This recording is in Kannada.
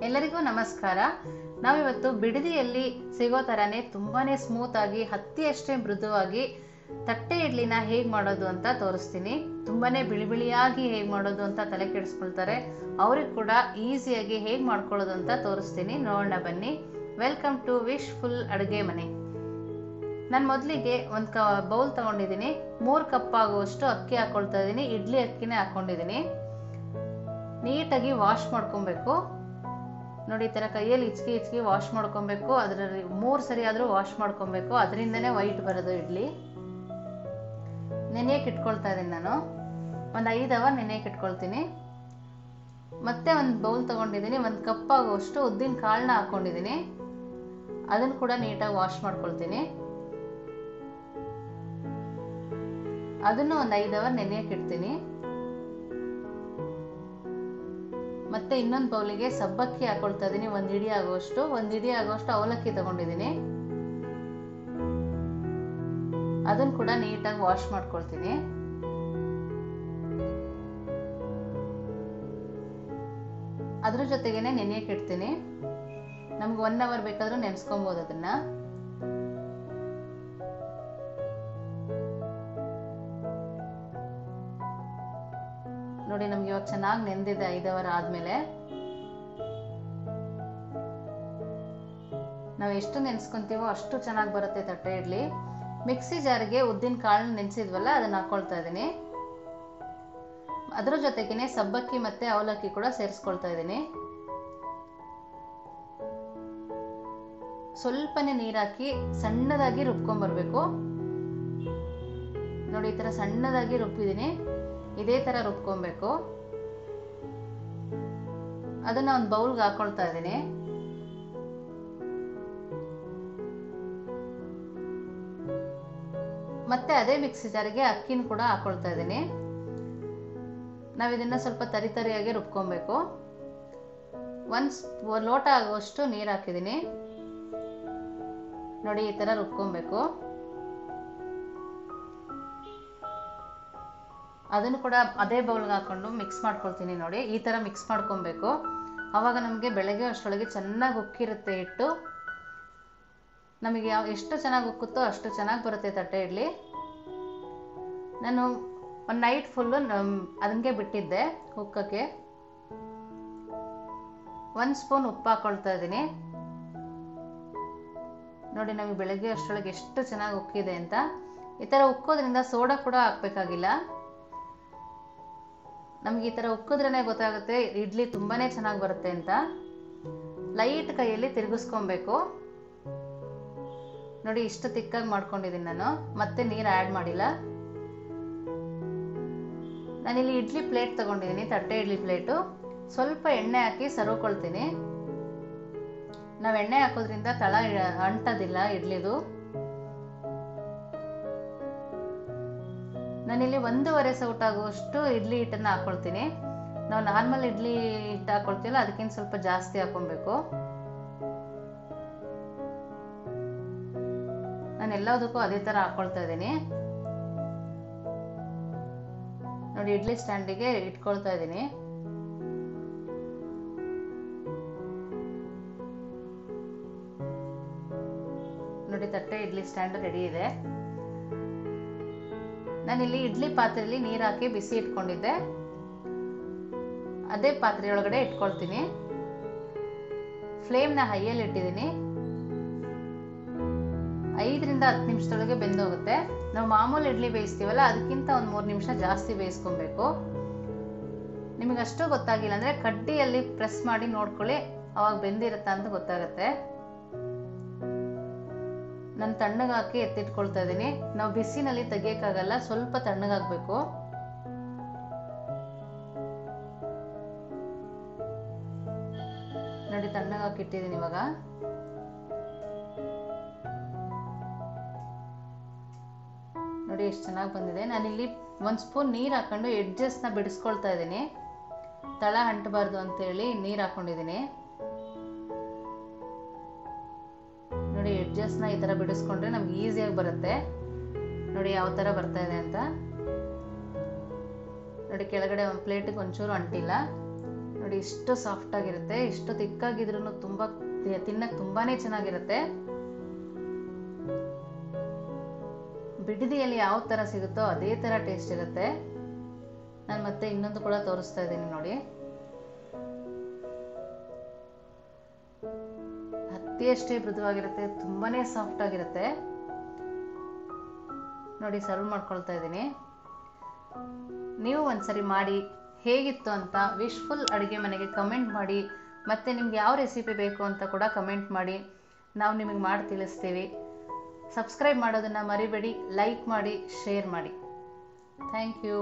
ಎಲ್ಲರಿಗೂ ನಮಸ್ಕಾರ. ನಾವಿವತ್ತು ಬಿಡದಿಯಲ್ಲಿ ಸಿಗೋ ತರಾನೇ ತುಂಬಾನೇ ಸ್ಮೂತ್ ಆಗಿ ಹತ್ತಿಯಷ್ಟೇ ಮೃದುವಾಗಿ ತಟ್ಟೆ ಇಡ್ಲಿನ ಹೇಗೆ ಮಾಡೋದು ಅಂತ ತೋರಿಸ್ತೀನಿ. ತುಂಬಾನೇ ಬಿಳಿ ಬಿಳಿಯಾಗಿ ಹೇಗೆ ಮಾಡೋದು ಅಂತ ತಲೆ ಕೆಡಿಸ್ಕೊಳ್ತಾರೆ. ಅವ್ರಿಗೆ ಕೂಡ ಈಸಿಯಾಗಿ ಹೇಗೆ ಮಾಡ್ಕೊಳ್ಳೋದು ಅಂತ ತೋರಿಸ್ತೀನಿ, ನೋಡೋಣ ಬನ್ನಿ. ವೆಲ್ಕಮ್ ಟು ವಿಶ್ಫುಲ್ ಅಡುಗೆ ಮನೆ. ನಾನು ಮೊದಲಿಗೆ ಒಂದು ಬೌಲ್ ತಗೊಂಡಿದ್ದೀನಿ. 3 ಕಪ್ ಆಗುವಷ್ಟು ಅಕ್ಕಿ ಹಾಕೊಳ್ತಾ ಇದ್ದೀನಿ. ಇಡ್ಲಿ ಅಕ್ಕಿನೇ ಹಾಕೊಂಡಿದ್ದೀನಿ. ನೀಟಾಗಿ ವಾಶ್ ಮಾಡ್ಕೊಬೇಕು. ನೋಡಿ, ಈ ಥರ ಕೈಯಲ್ಲಿ ಇಚ್ಕಿ ವಾಶ್ ಮಾಡ್ಕೊಬೇಕು. ಅದರಲ್ಲಿ 3 ಸರಿ ಆದರೂ ವಾಶ್ ಮಾಡ್ಕೊಬೇಕು. ಅದರಿಂದನೇ ವೈಟ್ ಬರೋದು ಇಡ್ಲಿ. ನೆನೆಯಕ್ಕೆ ಇಟ್ಕೊಳ್ತಾ ಇದ್ದೀನಿ. ನಾನು ಒಂದು 5 ಅವರ್ ನೆನೆಯಕ್ಕೆ ಇಟ್ಕೊಳ್ತೀನಿ. ಮತ್ತೆ ಒಂದು ಬೌಲ್ ತಗೊಂಡಿದ್ದೀನಿ. 1 ಕಪ್ ಆಗುವಷ್ಟು ಉದ್ದಿನ ಕಾಳನ್ನ ಹಾಕೊಂಡಿದ್ದೀನಿ. ಅದನ್ನು ಕೂಡ ನೀಟಾಗಿ ವಾಶ್ ಮಾಡ್ಕೊಳ್ತೀನಿ. ಅದನ್ನು ಒಂದು 5 ಅವರ್ ನೆನೆಯಕ್ಕೆ ಇಡ್ತೀನಿ. ಮತ್ತೆ ಇನ್ನೊಂದು ಬೌಲಿಗೆ ಸಬ್ಬಕ್ಕಿ ಹಾಕೊಳ್ತಾ ಇದ್ದೀನಿ. 1 ಹಿಡಿ ಆಗುವಷ್ಟು ಅವಲಕ್ಕಿ ತಗೊಂಡಿದ್ದೀನಿ. ಅದನ್ನು ಕೂಡ ನೀಟಾಗಿ ವಾಶ್ ಮಾಡ್ಕೊಳ್ತೀನಿ. ಅದ್ರ ಜೊತೆಗೇನೆ ನೆನೆಯಕ್ಕೆ ಇಡ್ತೀನಿ. ನಮ್ಗೆ 1 ಅವರ್ ಬೇಕಾದ್ರೂ ನೆನೆಸ್ಕೊಬಹುದು ಅದನ್ನ. ನೋಡಿ, ನಮ್ಗೆ ಇವಾಗ ಚೆನ್ನಾಗಿ ನೆಂದಿದೆ 5 ಅವರ್ ಆದ್ಮೇಲೆ. ನಾವು ಎಷ್ಟು ನೆನೆಸ್ಕೊಂತೀವೋ ಅಷ್ಟು ಚೆನ್ನಾಗಿ ಬರುತ್ತೆ ತಟ್ಟೆ ಇಡ್ಲಿ. ಮಿಕ್ಸಿ ಜಾರ್ಗೆ ಉದ್ದಿನ ಕಾಳನ್ನ ನೆನೆಸಿದ್ವಲ್ಲ, ಅದನ್ನ ಹಾಕೊಳ್ತಾ ಇದ್ದೀನಿ. ಅದ್ರ ಜೊತೆಗೇನೆ ಸಬ್ಬಕ್ಕಿ ಮತ್ತೆ ಅವಲಕ್ಕಿ ಕೂಡ ಸೇರಿಸ್ಕೊಳ್ತಾ ಇದ್ದೀನಿ. ಸ್ವಲ್ಪನೇ ನೀರು ಹಾಕಿ ಸಣ್ಣದಾಗಿ ರುಬ್ಕೊಂಡ್ಬರ್ಬೇಕು. ನೋಡಿ, ಈ ತರ ಸಣ್ಣದಾಗಿ ರುಬ್ಬಿದ್ದೀನಿ. ಇದೇ ತರ ರುಬ್ಕೊಬೇಕು. ಅದನ್ನ ಒಂದು ಬೌಲ್ಗೆ ಹಾಕೊಳ್ತಾ ಇದ್ದೀನಿ. ಮತ್ತೆ ಅದೇ ಮಿಕ್ಸಿ ಜಾರಿಗೆ ಅಕ್ಕಿನ ಕೂಡ ಹಾಕೊಳ್ತಾ ಇದ್ದೀನಿ. ನಾವು ಇದನ್ನ ಸ್ವಲ್ಪ ತರಿಯಾಗಿ ರುಬ್ಕೊಬೇಕು. 1 ಲೋಟ ಆಗುವಷ್ಟು ನೀರು ಹಾಕಿದ್ದೀನಿ. ನೋಡಿ, ಈ ತರ ರುಬ್ಕೊಬೇಕು. ಅದನ್ನು ಕೂಡ ಅದೇ ಬೌಲ್ಗೆ ಹಾಕೊಂಡು ಮಿಕ್ಸ್ ಮಾಡ್ಕೊಳ್ತೀನಿ. ನೋಡಿ, ಈ ತರ ಮಿಕ್ಸ್ ಮಾಡ್ಕೊಬೇಕು. ಆವಾಗ ನಮಗೆ ಬೆಳಗ್ಗೆ ಅಷ್ಟರೊಳಗೆ ಚೆನ್ನಾಗಿ ಉಕ್ಕಿರುತ್ತೆ ಹಿಟ್ಟು. ನಮಗೆ ಎಷ್ಟು ಚೆನ್ನಾಗಿ ಉಕ್ಕುತ್ತೋ ಅಷ್ಟು ಚೆನ್ನಾಗಿ ಬರುತ್ತೆ ತಟ್ಟೆ ಇಡ್ಲಿ. ನಾನು ಒಂದು ನೈಟ್ ಫುಲ್ಲು ಅದಕ್ಕೆ ಬಿಟ್ಟಿದ್ದೆ ಉಕ್ಕಕ್ಕೆ. 1 ಸ್ಪೂನ್ ಉಪ್ಪು ಹಾಕೊಳ್ತಾ ಇದ್ದೀನಿ. ನೋಡಿ, ನಮಗೆ ಬೆಳಗ್ಗೆ ಅಷ್ಟರೊಳಗೆ ಎಷ್ಟು ಚೆನ್ನಾಗಿ ಉಕ್ಕಿದೆ ಅಂತ. ಈ ತರ ಉಕ್ಕೋದ್ರಿಂದ ಸೋಡಾ ಕೂಡ ಹಾಕ್ಬೇಕಾಗಿಲ್ಲ. ನಮ್ಗೆ ಈ ತರ ಉಕ್ಕಿದ್ರೇನೆ ಗೊತ್ತಾಗುತ್ತೆ ಇಡ್ಲಿ ತುಂಬಾನೇ ಚೆನ್ನಾಗಿ ಬರುತ್ತೆ ಅಂತ. ಲೈಟ್ ಕೈಯಲ್ಲಿ ತಿರುಗಿಸ್ಕೊಬೇಕು. ನೋಡಿ, ಇಷ್ಟು ತಿಕ್ಕಾಗಿ ಮಾಡ್ಕೊಂಡಿದ್ದೀನಿ ನಾನು. ಮತ್ತೆ ನೀರು ಆ್ಯಡ್ ಮಾಡಿಲ್ಲ. ನಾನಿಲ್ಲಿ ಇಡ್ಲಿ ಪ್ಲೇಟ್ ತಗೊಂಡಿದ್ದೀನಿ, ತಟ್ಟೆ ಇಡ್ಲಿ ಪ್ಲೇಟು. ಸ್ವಲ್ಪ ಎಣ್ಣೆ ಹಾಕಿ ಸರ್ವ್ಕೊಳ್ತೀನಿ. ನಾವು ಎಣ್ಣೆ ಹಾಕೋದ್ರಿಂದ ತಳ ಅಂಟೋದಿಲ್ಲ ಇಡ್ಲಿದು. ನಾನಿಲ್ಲಿ 1.5 ಸೌಟ್ ಆಗುವಷ್ಟು ಇಡ್ಲಿ ಹಿಟ್ಟನ್ನ ಹಾಕೊಳ್ತೀನಿ. ನಾವು ನಾರ್ಮಲ್ ಇಡ್ಲಿ ಹಿಟ್ಟು ಹಾಕೊಳ್ತೀವಲ್ಲ, ಅದಕ್ಕಿಂತ ಸ್ವಲ್ಪ ಜಾಸ್ತಿ ಹಾಕೊಬೇಕು. ನಾನು ಎಲ್ಲದಕ್ಕೂ ಅದೇ ತರ ಹಾಕೊಳ್ತಾ ಇದ್ದೀನಿ. ನೋಡಿ, ಇಡ್ಲಿ ಸ್ಟ್ಯಾಂಡಿಗೆ ಇಟ್ಕೊಳ್ತಾ ಇದ್ದೀನಿ. ನೋಡಿ, ತಟ್ಟೆ ಇಡ್ಲಿ ಸ್ಟ್ಯಾಂಡ್ ರೆಡಿ ಇದೆ. ನಾನಿಲ್ಲಿ ಇಡ್ಲಿ ಪಾತ್ರೆಯಲ್ಲಿ ನೀರು ಹಾಕಿ ಬಿಸಿ ಇಟ್ಕೊಂಡಿದ್ದೆ. ಅದೇ ಪಾತ್ರೆ ಒಳಗಡೆ ಇಟ್ಕೊಳ್ತೀನಿ. ಫ್ಲೇಮ್ನ ಹೈಯಲ್ಲಿ ಇಟ್ಟಿದ್ದೀನಿ. 5 ರಿಂದ 10 ನಿಮಿಷದೊಳಗೆ ಬೆಂದೋಗುತ್ತೆ. ನಾವು ಮಾಮೂಲಿ ಇಡ್ಲಿ ಬೇಯಿಸ್ತೀವಲ್ಲ, ಅದಕ್ಕಿಂತ ಒಂದು 3 ನಿಮಿಷ ಜಾಸ್ತಿ ಬೇಯಿಸ್ಕೊಬೇಕು. ನಿಮಗಷ್ಟು ಗೊತ್ತಾಗಿಲ್ಲ ಅಂದ್ರೆ ಕಡ್ಡಿಯಲ್ಲಿ ಪ್ರೆಸ್ ಮಾಡಿ ನೋಡ್ಕೊಳ್ಳಿ, ಅವಾಗ ಬೆಂದಿರುತ್ತಾ ಅಂತ ಗೊತ್ತಾಗುತ್ತೆ. ನಾನು ತಣ್ಣಗೆ ಹಾಕಿ ಎತ್ತಿಟ್ಕೊಳ್ತಾ ಇದ್ದೀನಿ. ನಾವು ಬಿಸಿನಲ್ಲಿ ತೆಗಿಯಕ್ಕಾಗಲ್ಲ, ಸ್ವಲ್ಪ ತಣ್ಣಗಾಗಬೇಕು. ನೋಡಿ, ತಣ್ಣಗೆ ಹಾಕಿ ಇಟ್ಟಿದ್ದೀನಿ ಇವಾಗ. ನೋಡಿ, ಎಷ್ಟು ಚೆನ್ನಾಗಿ ಬಂದಿದೆ. ನಾನಿಲ್ಲಿ 1 ಸ್ಪೂನ್ ನೀರು ಹಾಕೊಂಡು ಎಡ್ಜಸ್ನ ಬಿಡಿಸ್ಕೊಳ್ತಾ ಇದ್ದೀನಿ. ತಳ ಅಂಟಬಾರ್ದು ಅಂತೇಳಿ ನೀರು ಹಾಕೊಂಡಿದ್ದೀನಿ. ನೋಡಿ, ಎಡ್ಜಸ್ನ ಈ ತರ ಬಿಡಿಸ್ಕೊಂಡ್ರೆ ನಮ್ಗೆ ಈಸಿಯಾಗಿ ಬರುತ್ತೆ. ನೋಡಿ ಯಾವ ತರ ಬರ್ತಾ ಇದೆ ಅಂತ. ನೋಡಿ, ಕೆಳಗಡೆ ಒಂದು ಪ್ಲೇಟಿಗೆ ಒಂಚೂರು ಅಂಟಿಲ್ಲ. ನೋಡಿ ಇಷ್ಟು ಸಾಫ್ಟ್ ಆಗಿರುತ್ತೆ, ಇಷ್ಟು ತಿಕ್ಕಾಗಿದ್ರೂ ತುಂಬಾ ತಿನ್ನಕ್ಕೆ ತುಂಬಾನೇ ಚೆನ್ನಾಗಿರುತ್ತೆ. ಬಿಡದಿಯಲ್ಲಿ ಯಾವ ತರ ಸಿಗುತ್ತೋ ಅದೇ ತರ ಟೇಸ್ಟ್ ಇರುತ್ತೆ. ನಾನು ಮತ್ತೆ ಇನ್ನೊಂದು ಕೂಡ ತೋರಿಸ್ತಾ ಇದ್ದೀನಿ ನೋಡಿ. ಹತ್ತಿಯಷ್ಟೇ ಮೃದುವಾಗಿರುತ್ತೆ, ತುಂಬಾನೇ ಸಾಫ್ಟ್ ಆಗಿರುತ್ತೆ ನೋಡಿ. ಸರ್ವ್ ಮಾಡ್ಕೊಳ್ತಾ ಇದ್ದೀನಿ. ನೀವು ಒಂದ್ಸರಿ ಮಾಡಿ ಹೇಗಿತ್ತು ಅಂತ ವಿಶ್ಫುಲ್ ಅಡುಗೆ ಮನೆಗೆ ಕಮೆಂಟ್ ಮಾಡಿ. ಮತ್ತೆ ನಿಮ್ಗೆ ಯಾವ ರೆಸಿಪಿ ಬೇಕು ಅಂತ ಕೂಡ ಕಮೆಂಟ್ ಮಾಡಿ, ನಾವು ನಿಮಗೆ ಮಾಡಿ ತಿಳಿಸ್ತೀವಿ. ಸಬ್ಸ್ಕ್ರೈಬ್ ಮಾಡೋದನ್ನ ಮರಿಬೇಡಿ, ಲೈಕ್ ಮಾಡಿ, ಶೇರ್ ಮಾಡಿ. Thank you.